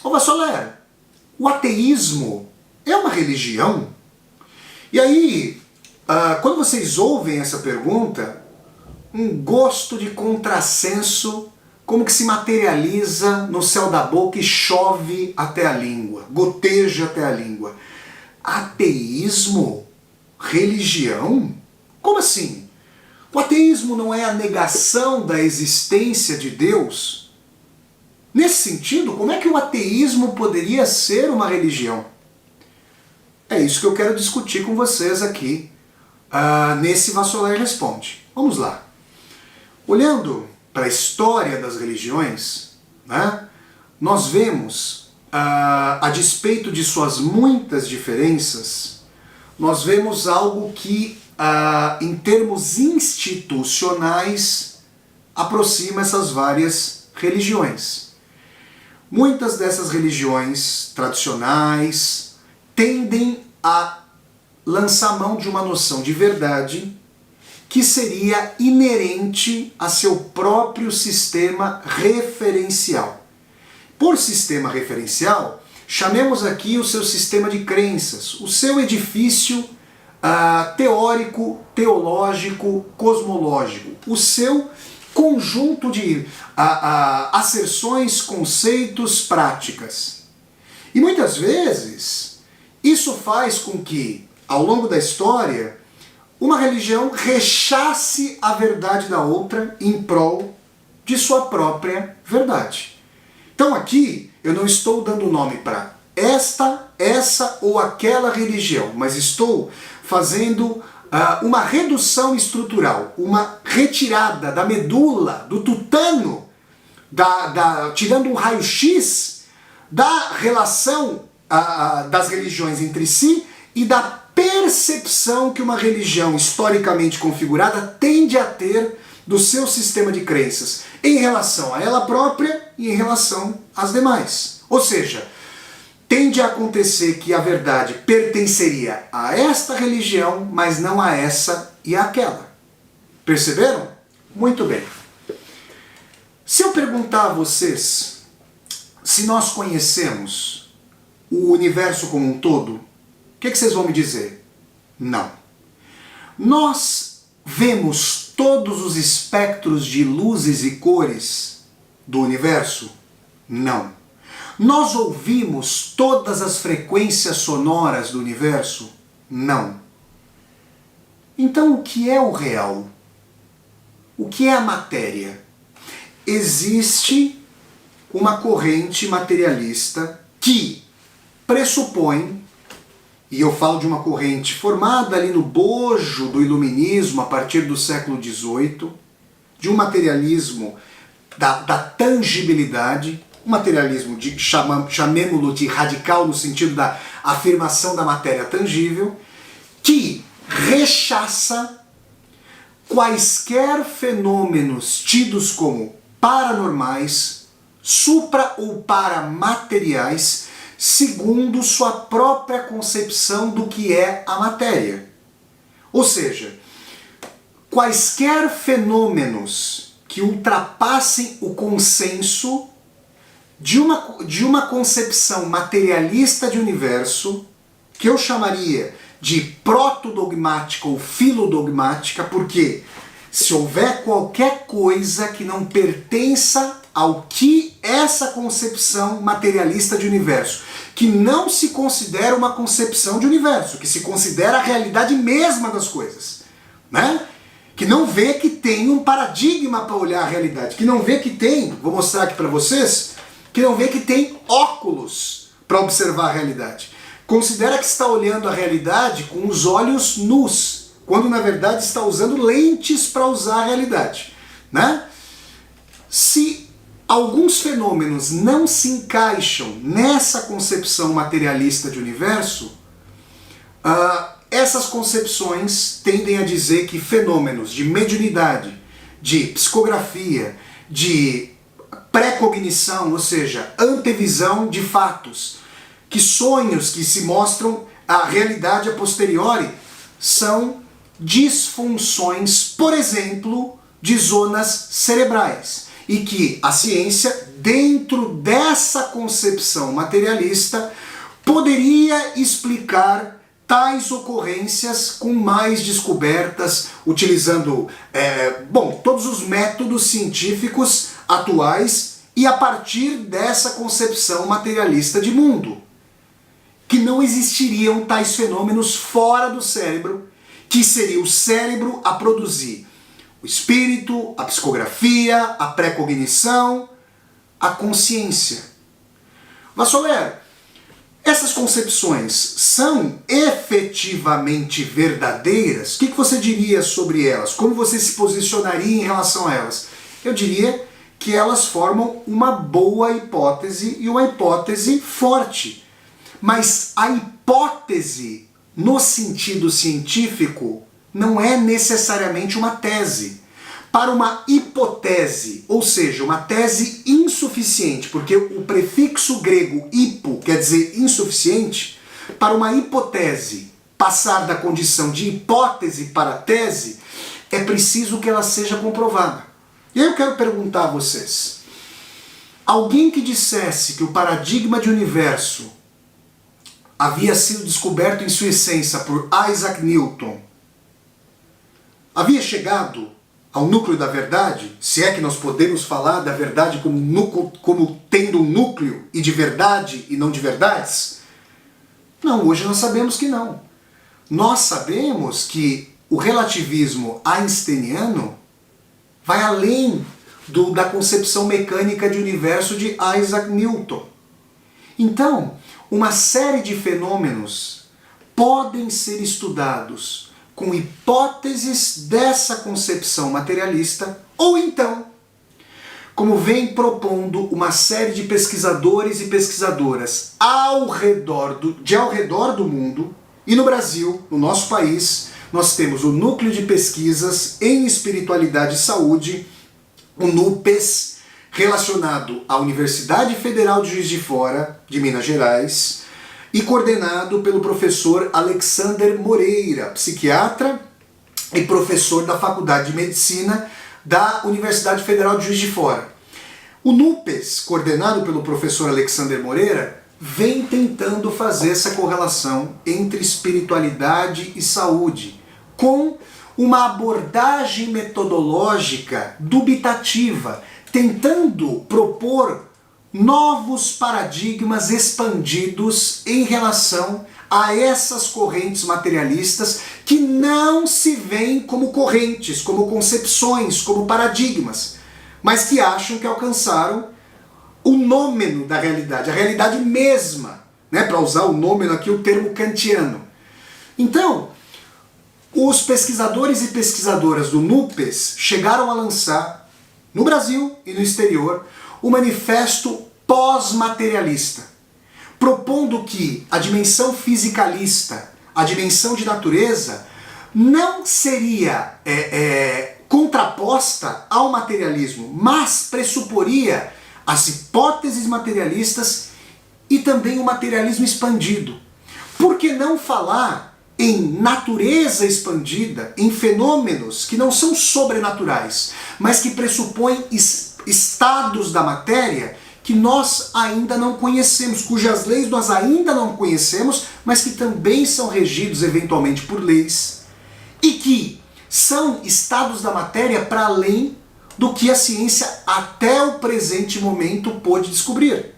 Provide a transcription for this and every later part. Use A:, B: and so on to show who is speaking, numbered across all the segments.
A: Ô Vassoler, o ateísmo é uma religião? E aí, quando vocês ouvem essa pergunta, um gosto de contrassenso como que se materializa no céu da boca e chove até a língua, goteja até a língua. Ateísmo? Religião? Como assim? O ateísmo não é a negação da existência de Deus? Nesse sentido, como é que o ateísmo poderia ser uma religião? É isso que eu quero discutir com vocês aqui, nesse Vassoler Responde. Vamos lá. Olhando para a história das religiões, né, nós vemos, a despeito de suas muitas diferenças, nós vemos algo que, em termos institucionais, aproxima essas várias religiões. Muitas dessas religiões tradicionais tendem a lançar mão de uma noção de verdade que seria inerente a seu próprio sistema referencial. Por sistema referencial, chamemos aqui o seu sistema de crenças, o seu edifício teórico, teológico, cosmológico, o seu conjunto de asserções, conceitos, práticas. E muitas vezes, isso faz com que, ao longo da história, uma religião rechace a verdade da outra em prol de sua própria verdade. Então aqui eu não estou dando nome para essa ou aquela religião, mas estou fazendo uma redução estrutural, uma retirada da medula, do tutano, tirando um raio-x da relação das religiões entre si e da percepção que uma religião historicamente configurada tende a ter do seu sistema de crenças em relação a ela própria e em relação às demais. Ou seja, tende a acontecer que a verdade pertenceria a esta religião, mas não a essa e àquela. Perceberam? Muito bem. Se eu perguntar a vocês se nós conhecemos o universo como um todo, o que vocês vão me dizer? Não. Nós vemos todos os espectros de luzes e cores do universo? Não. Nós ouvimos todas as frequências sonoras do universo? Não. Então o que é o real? O que é a matéria? Existe uma corrente materialista que pressupõe, e eu falo de uma corrente formada ali no bojo do iluminismo a partir do século XVIII, de um materialismo da tangibilidade, um materialismo, chamemos-lo de radical no sentido da afirmação da matéria tangível, que rechaça quaisquer fenômenos tidos como paranormais, supra ou paramateriais, segundo sua própria concepção do que é a matéria. Ou seja, quaisquer fenômenos que ultrapassem o consenso de uma concepção materialista de universo, que eu chamaria de protodogmática ou filodogmática, porque se houver qualquer coisa que não pertença ao que essa concepção materialista de universo, que não se considera uma concepção de universo, que se considera a realidade mesma das coisas, né? Que não vê que tem um paradigma para olhar a realidade, que não vê que tem, vou mostrar aqui para vocês, que não vê que tem óculos para observar a realidade. Considera que está olhando a realidade com os olhos nus, quando na verdade está usando lentes para usar a realidade, né? Se alguns fenômenos não se encaixam nessa concepção materialista de universo, essas concepções tendem a dizer que fenômenos de mediunidade, de psicografia, de precognição, ou seja, antevisão de fatos, que sonhos que se mostram a realidade a posteriori, são disfunções, por exemplo, de zonas cerebrais. E que a ciência dentro dessa concepção materialista, poderia explicar tais ocorrências com mais descobertas, utilizando todos os métodos científicos atuais e a partir dessa concepção materialista de mundo. Que não existiriam tais fenômenos fora do cérebro, que seria o cérebro a produzir o espírito, a psicografia, a pré-cognição, a consciência. Vassoler, essas concepções são efetivamente verdadeiras? O que você diria sobre elas? Como você se posicionaria em relação a elas? Eu diria que elas formam uma boa hipótese e uma hipótese forte. Mas a hipótese, no sentido científico, não é necessariamente uma tese. Para uma hipótese, ou seja, uma tese insuficiente, porque o prefixo grego hipo quer dizer insuficiente, para uma hipótese passar da condição de hipótese para tese, é preciso que ela seja comprovada. E aí eu quero perguntar a vocês, alguém que dissesse que o paradigma de universo havia sido descoberto em sua essência por Isaac Newton, havia chegado ao núcleo da verdade, se é que nós podemos falar da verdade como tendo um núcleo e de verdade e não de verdades? Não, hoje nós sabemos que não. Nós sabemos que o relativismo einsteiniano vai além da concepção mecânica de universo de Isaac Newton. Então, uma série de fenômenos podem ser estudados com hipóteses dessa concepção materialista, ou então, como vem propondo uma série de pesquisadores e pesquisadoras ao redor do mundo, e no Brasil, no nosso país, nós temos o Núcleo de Pesquisas em Espiritualidade e Saúde, o NUPES, relacionado à Universidade Federal de Juiz de Fora, de Minas Gerais, e coordenado pelo professor Alexander Moreira, psiquiatra e professor da Faculdade de Medicina da Universidade Federal de Juiz de Fora. O NUPES, coordenado pelo professor Alexander Moreira, vem tentando fazer essa correlação entre espiritualidade e saúde, com uma abordagem metodológica dubitativa, tentando propor novos paradigmas expandidos em relação a essas correntes materialistas que não se veem como correntes, como concepções, como paradigmas, mas que acham que alcançaram o nômeno da realidade, a realidade mesma, né? Para usar o nômeno aqui, o termo kantiano. Então, os pesquisadores e pesquisadoras do NUPES chegaram a lançar, no Brasil e no exterior, o Manifesto Pós-Materialista, propondo que a dimensão fisicalista, a dimensão de natureza, não seria contraposta ao materialismo, mas pressuporia as hipóteses materialistas e também o materialismo expandido. Por que não falar em natureza expandida, em fenômenos que não são sobrenaturais, mas que pressupõem estados da matéria que nós ainda não conhecemos, cujas leis nós ainda não conhecemos, mas que também são regidos eventualmente por leis, e que são estados da matéria para além do que a ciência até o presente momento pôde descobrir.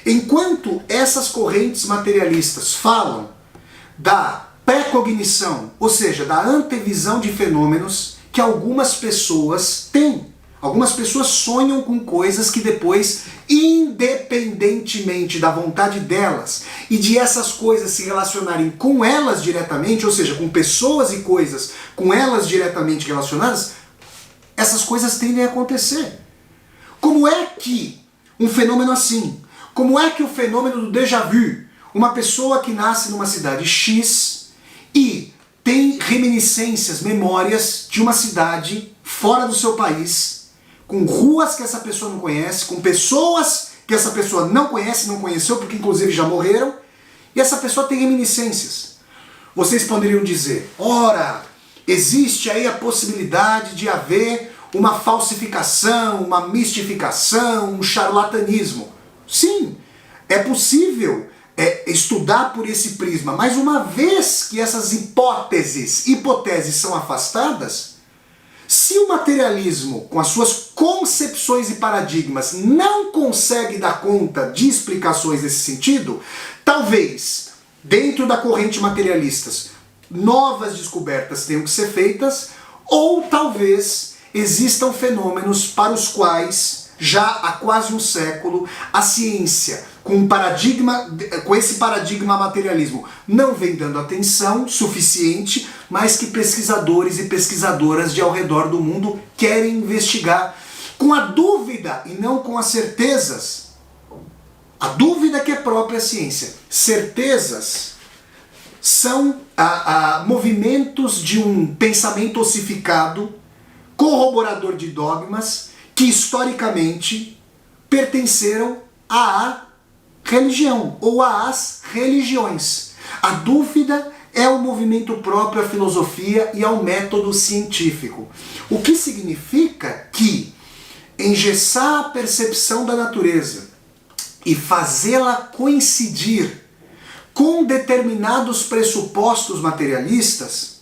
A: Enquanto essas correntes materialistas falam da pré-cognição, ou seja, da antevisão de fenômenos que algumas pessoas têm. Algumas pessoas sonham com coisas que depois, independentemente da vontade delas e de essas coisas se relacionarem com elas diretamente, ou seja, com pessoas e coisas com elas diretamente relacionadas, essas coisas tendem a acontecer. Como é que um fenômeno assim, como é que o fenômeno do déjà vu, uma pessoa que nasce numa cidade X e tem reminiscências, memórias de uma cidade fora do seu país, com ruas que essa pessoa não conhece, com pessoas que essa pessoa não conhece, não conheceu, porque inclusive já morreram, e essa pessoa tem reminiscências. Vocês poderiam dizer, ora, existe aí a possibilidade de haver uma falsificação, uma mistificação, um charlatanismo. Sim, é possível estudar por esse prisma, mas uma vez que essas hipóteses são afastadas, se o materialismo, com as suas concepções e paradigmas, não consegue dar conta de explicações nesse sentido, talvez, dentro da corrente materialistas, novas descobertas tenham que ser feitas, ou talvez existam fenômenos para os quais, já há quase um século, a ciência, com esse paradigma materialismo, não vem dando atenção suficiente, mas que pesquisadores e pesquisadoras de ao redor do mundo querem investigar com a dúvida e não com as certezas. A dúvida que é própria ciência. Certezas são movimentos de um pensamento ossificado, corroborador de dogmas, que historicamente pertenceram à religião ou às religiões. A dúvida é o movimento próprio à filosofia e ao método científico. O que significa que engessar a percepção da natureza e fazê-la coincidir com determinados pressupostos materialistas,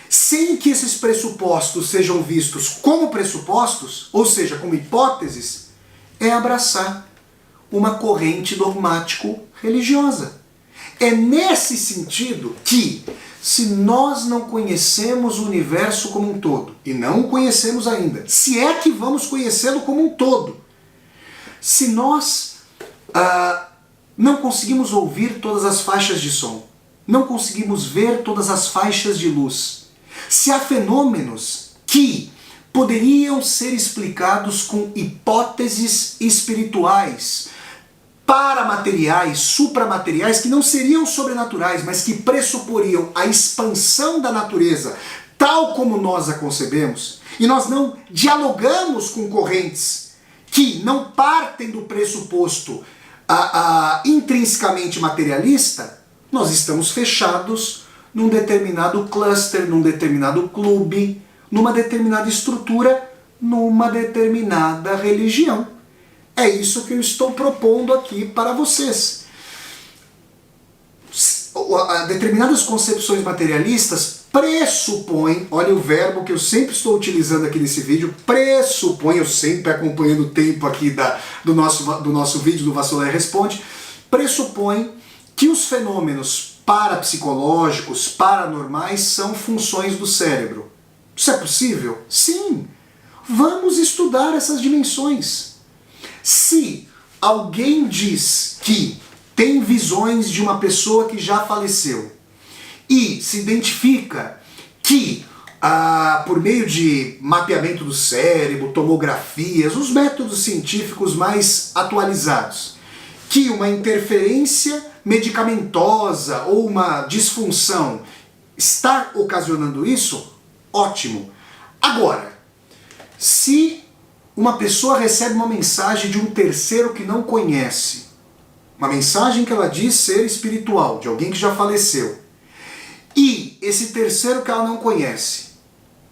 A: sem que esses pressupostos sejam vistos como pressupostos, ou seja, como hipóteses, é abraçar uma corrente dogmático-religiosa. É nesse sentido que, se nós não conhecemos o universo como um todo, e não o conhecemos ainda, se é que vamos conhecê-lo como um todo, se nós não conseguimos ouvir todas as faixas de som, não conseguimos ver todas as faixas de luz, se há fenômenos que poderiam ser explicados com hipóteses espirituais, paramateriais, supramateriais, que não seriam sobrenaturais, mas que pressuporiam a expansão da natureza tal como nós a concebemos, e nós não dialogamos com correntes que não partem do pressuposto intrinsecamente materialista, nós estamos fechados num determinado cluster, num determinado clube, numa determinada estrutura, numa determinada religião. É isso que eu estou propondo aqui para vocês. Determinadas concepções materialistas pressupõem, olha o verbo que eu sempre estou utilizando aqui nesse vídeo, pressupõe, eu sempre acompanhando o tempo aqui do nosso vídeo do Vassoler Responde, pressupõe que os fenômenos parapsicológicos, paranormais, são funções do cérebro. Isso é possível? Sim! Vamos estudar essas dimensões. Se alguém diz que tem visões de uma pessoa que já faleceu e se identifica que, por meio de mapeamento do cérebro, tomografias, os métodos científicos mais atualizados, que uma interferência medicamentosa ou uma disfunção está ocasionando isso, ótimo. Agora, se uma pessoa recebe uma mensagem de um terceiro que não conhece, uma mensagem que ela diz ser espiritual, de alguém que já faleceu, e esse terceiro que ela não conhece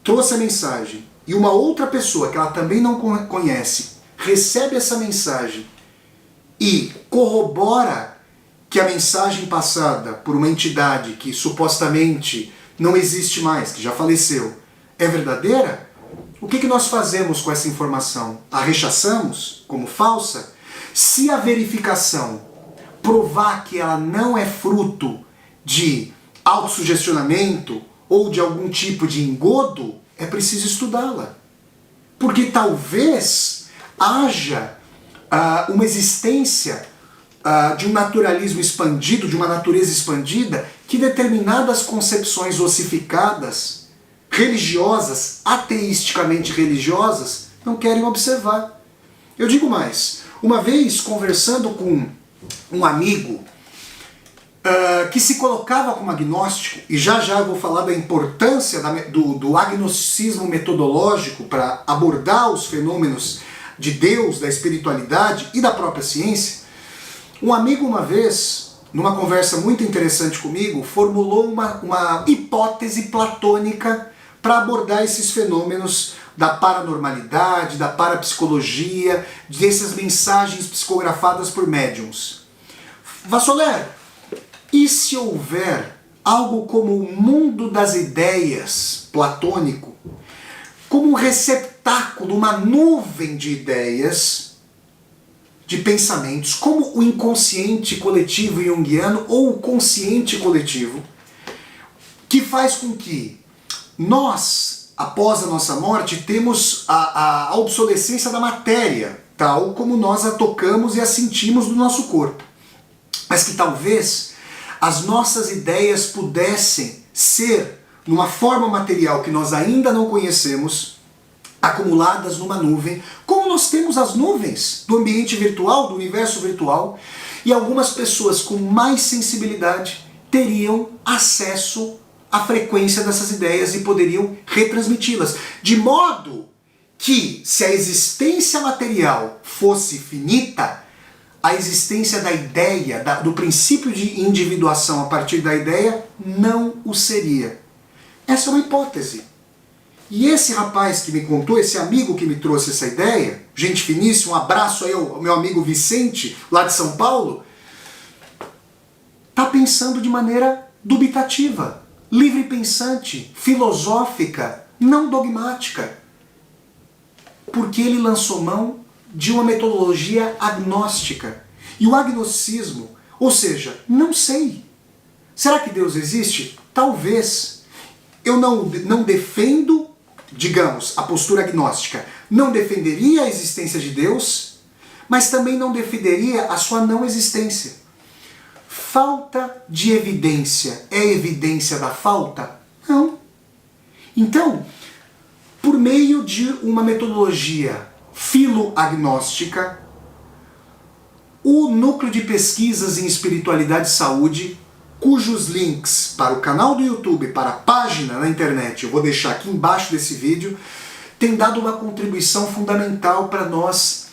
A: trouxe a mensagem, e uma outra pessoa que ela também não conhece recebe essa mensagem e corrobora que a mensagem passada por uma entidade que supostamente não existe mais, que já faleceu, é verdadeira, o que nós fazemos com essa informação? A rechaçamos como falsa? Se a verificação provar que ela não é fruto de autossugestionamento ou de algum tipo de engodo, é preciso estudá-la. Porque talvez haja uma existência de um naturalismo expandido, de uma natureza expandida, que determinadas concepções ossificadas, religiosas, ateisticamente religiosas, não querem observar. Eu digo mais, uma vez conversando com um amigo que se colocava como agnóstico, e já eu vou falar da importância do agnosticismo metodológico para abordar os fenômenos de Deus, da espiritualidade e da própria ciência. Um amigo uma vez, numa conversa muito interessante comigo, formulou uma hipótese platônica para abordar esses fenômenos da paranormalidade, da parapsicologia, dessas mensagens psicografadas por médiums. Vassoler, e se houver algo como o mundo das ideias platônico, como um receptáculo, uma nuvem de ideias, de pensamentos, como o inconsciente coletivo junguiano ou o consciente coletivo, que faz com que nós, após a nossa morte, temos a obsolescência da matéria, tal como nós a tocamos e a sentimos no nosso corpo. Mas que talvez as nossas ideias pudessem ser, numa forma material que nós ainda não conhecemos, acumuladas numa nuvem, como nós temos as nuvens do ambiente virtual, do universo virtual, e algumas pessoas com mais sensibilidade teriam acesso à frequência dessas ideias e poderiam retransmiti-las. De modo que, se a existência material fosse finita, a existência da ideia, do princípio de individuação a partir da ideia, não o seria. Essa é uma hipótese. E esse rapaz que me contou, esse amigo que me trouxe essa ideia, gente finíssima, um abraço aí ao meu amigo Vicente, lá de São Paulo, está pensando de maneira dubitativa, livre pensante, filosófica, não dogmática. Porque ele lançou mão de uma metodologia agnóstica. E o agnosticismo, ou seja, não sei. Será que Deus existe? Talvez. Eu não defendo, digamos, a postura agnóstica. Não defenderia a existência de Deus, mas também não defenderia a sua não existência. Falta de evidência é evidência da falta? Não. Então, por meio de uma metodologia filoagnóstica, o Núcleo de Pesquisas em Espiritualidade e Saúde, cujos links para o canal do YouTube, para a página na internet, eu vou deixar aqui embaixo desse vídeo, tem dado uma contribuição fundamental para nós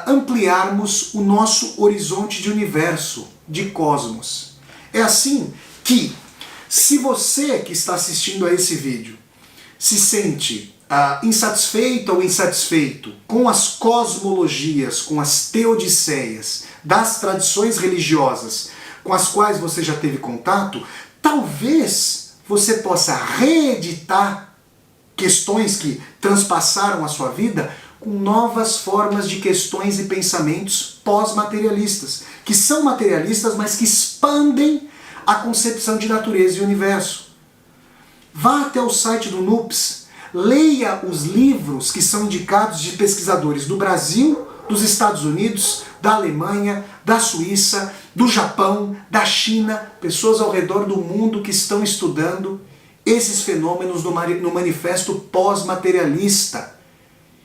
A: ampliarmos o nosso horizonte de universo, de cosmos. É assim que, se você que está assistindo a esse vídeo se sente insatisfeito ou insatisfeito com as cosmologias, com as teodiceias das tradições religiosas com as quais você já teve contato, talvez você possa reeditar questões que transpassaram a sua vida com novas formas de questões e pensamentos pós-materialistas, que são materialistas, mas que expandem a concepção de natureza e universo. Vá até o site do NUPS, leia os livros que são indicados de pesquisadores do Brasil, dos Estados Unidos, da Alemanha, da Suíça, do Japão, da China, pessoas ao redor do mundo que estão estudando esses fenômenos no manifesto pós-materialista.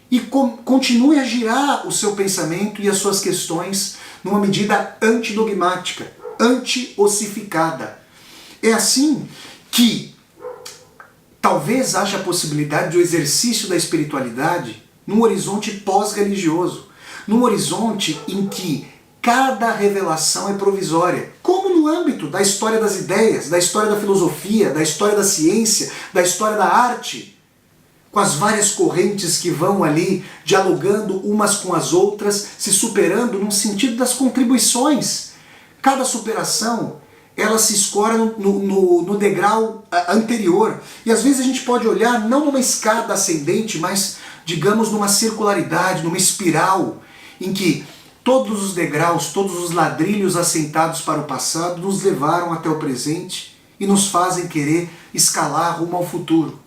A: E continue a girar o seu pensamento e as suas questões numa medida antidogmática, anti-ossificada. É assim que talvez haja a possibilidade do exercício da espiritualidade num horizonte pós-religioso, num horizonte em que cada revelação é provisória, como no âmbito da história das ideias, da história da filosofia, da história da ciência, da história da arte, com as várias correntes que vão ali dialogando umas com as outras, se superando no sentido das contribuições. Cada superação, ela se escora no degrau anterior. E às vezes a gente pode olhar não numa escada ascendente, mas, digamos, numa circularidade, numa espiral, em que todos os degraus, todos os ladrilhos assentados para o passado nos levaram até o presente e nos fazem querer escalar rumo ao futuro.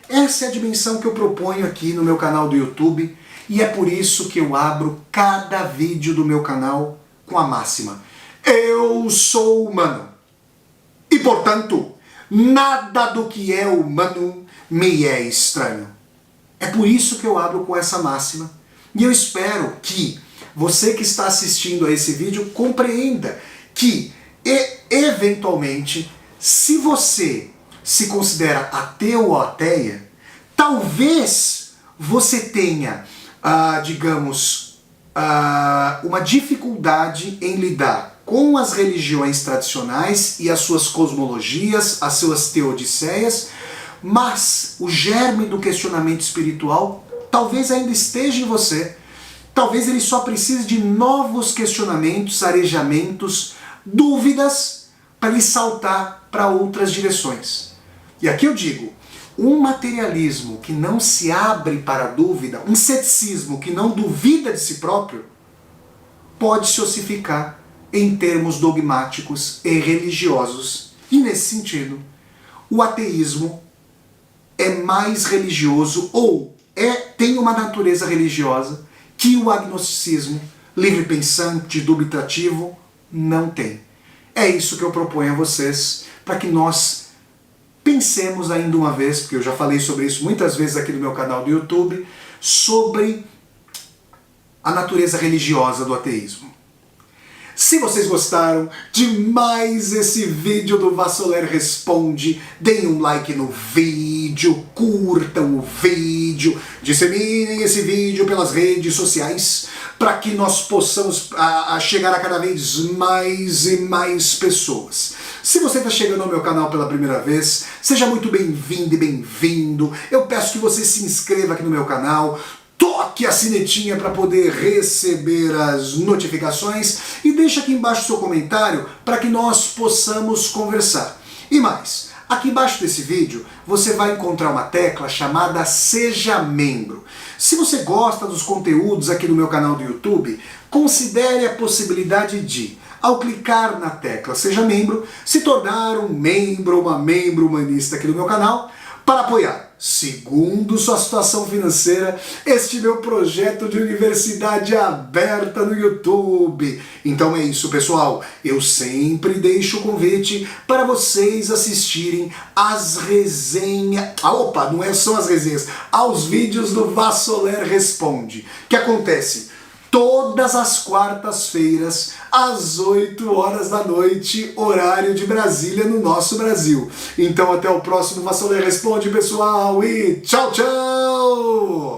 A: Essa é a dimensão que eu proponho aqui no meu canal do YouTube, e é por isso que eu abro cada vídeo do meu canal com a máxima: eu sou humano e, portanto, nada do que é humano me é estranho. É por isso que eu abro com essa máxima, e eu espero que você que está assistindo a esse vídeo compreenda que, eventualmente, se você se considera ateu ou ateia, talvez você tenha, digamos, uma dificuldade em lidar com as religiões tradicionais e as suas cosmologias, as suas teodiceias, mas o germe do questionamento espiritual talvez ainda esteja em você. Talvez ele só precise de novos questionamentos, arejamentos, dúvidas para ele saltar para outras direções. E aqui eu digo, um materialismo que não se abre para a dúvida, um ceticismo que não duvida de si próprio, pode se ossificar em termos dogmáticos e religiosos. E nesse sentido, o ateísmo é mais religioso ou tem uma natureza religiosa que o agnosticismo, livre pensante, dubitativo, não tem. É isso que eu proponho a vocês, para que nós pensemos ainda uma vez, porque eu já falei sobre isso muitas vezes aqui no meu canal do YouTube, sobre a natureza religiosa do ateísmo. Se vocês gostaram de mais esse vídeo do Vassoler Responde, deem um like no vídeo, curtam o vídeo, disseminem esse vídeo pelas redes sociais para que nós possamos chegar a cada vez mais e mais pessoas. Se você está chegando ao meu canal pela primeira vez, seja muito bem-vindo e bem-vindo. Eu peço que você se inscreva aqui no meu canal, toque a sinetinha para poder receber as notificações e deixe aqui embaixo seu comentário para que nós possamos conversar. E mais, aqui embaixo desse vídeo você vai encontrar uma tecla chamada Seja Membro. Se você gosta dos conteúdos aqui no meu canal do YouTube, considere a possibilidade de, ao clicar na tecla Seja Membro, se tornar um membro ou uma membro humanista aqui no meu canal, para apoiar, segundo sua situação financeira, este meu projeto de universidade aberta no YouTube. Então é isso, pessoal. Eu sempre deixo o convite para vocês assistirem às resenhas... não são as resenhas, aos vídeos do Vassoler Responde, que acontece todas as quartas-feiras, às 8 horas da noite, horário de Brasília, no nosso Brasil. Então até o próximo Vassoler Responde, pessoal, e tchau, tchau!